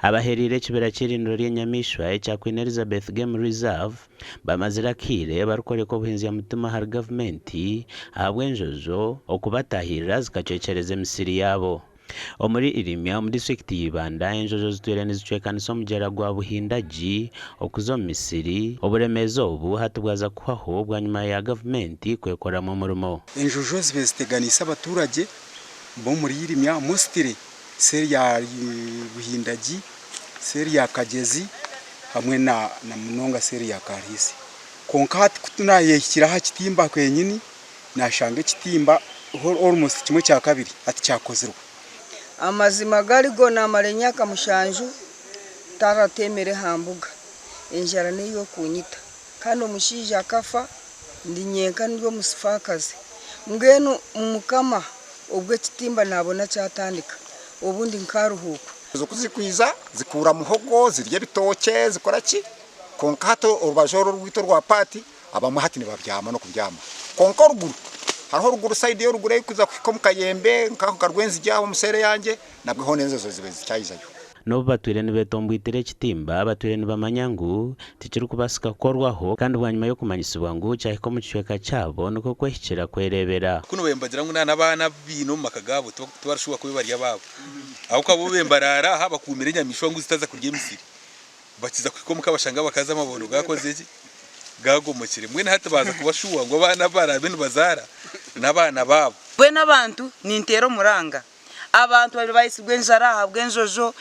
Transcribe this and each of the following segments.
abaherire kibera kirindiro ry'enyamishwa ekya Queen Elizabeth Game Reserve bamazira kire barukoreka obuhinzi ya mutima hari gavumenti ahabwa enjojo okubatahirira zikacwecereza emisiri yabo. Omuri Irimya mu district y'Ibanda enjojo zitwire nizicwekanisa omugyera gwa Buhindagi okuza omu misiri oburemezo obu hatubwaza kuhaho bwanyuma ya gavumenti kwekoramu omurimo. Enjojo zibe ziteganisa abaturage bo muri Irimya mostire seri ya Buhindagi seri ya Kagezi hamwe na Munonga seri ya Karisi konka hati kutuna yekiraho kitimba kwenyini nashanga kitimba almost kimwe cya kabiri ati cyakozerwa amazima gari go namarenya kamushanju taratemere hambuga enjara niyo kunyita kandi omushija akafa ndinyenka niyo musifakaze ngenu mukama ubwo kitimba nabona cyatandika ubundi nkaruhuko zo kuzikwiza zikura muhogo zirye bitoke zikora ki konka hato urubajoro rwito rwa pati abamuhati ni bavyama no kuvyama konka ruguru hariho ruguru side yo ruguru kuza kwikomu kayembe nkako karwenzi jyaho musere yanjye nabwo ho nenze zo zibe zicyayizayo no batwire nibetombwitire kitimba batwire nibamanyangu tikiri kubasika korwaho kandi bwanyuma yo kumanyisibwa ngo cyahiko mu kicweka cyabo nuko kwehikira kwerebera kuno bembagira ngo n'abana bino makagabo tubarashuka kubibarya babo aho kabo bembarara haba kumire nyamishwa ngo zitaza kurya emisiri bakiza kwikomu kabashanga bakaza amabono gakoze iki gagomokire mwene hatabaza kubashuwa ngo abana barabene bazara n'abana babo bwe n'abantu nintero muranga abantu bari bayisigwe njara habwe enjojo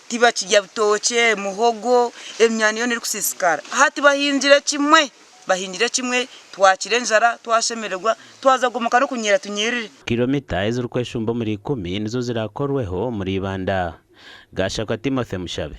tiba kijya butoke muhogo emyaniyo niri kusisikara hati bahindire kimwe twakire njara twashemererwa twaza gomoka no kunyera tunyirire kilomita ez'urukweshumbo muri 10 nizo zirakorweho muri Ibanda. Gashaka Timothy Mushabe.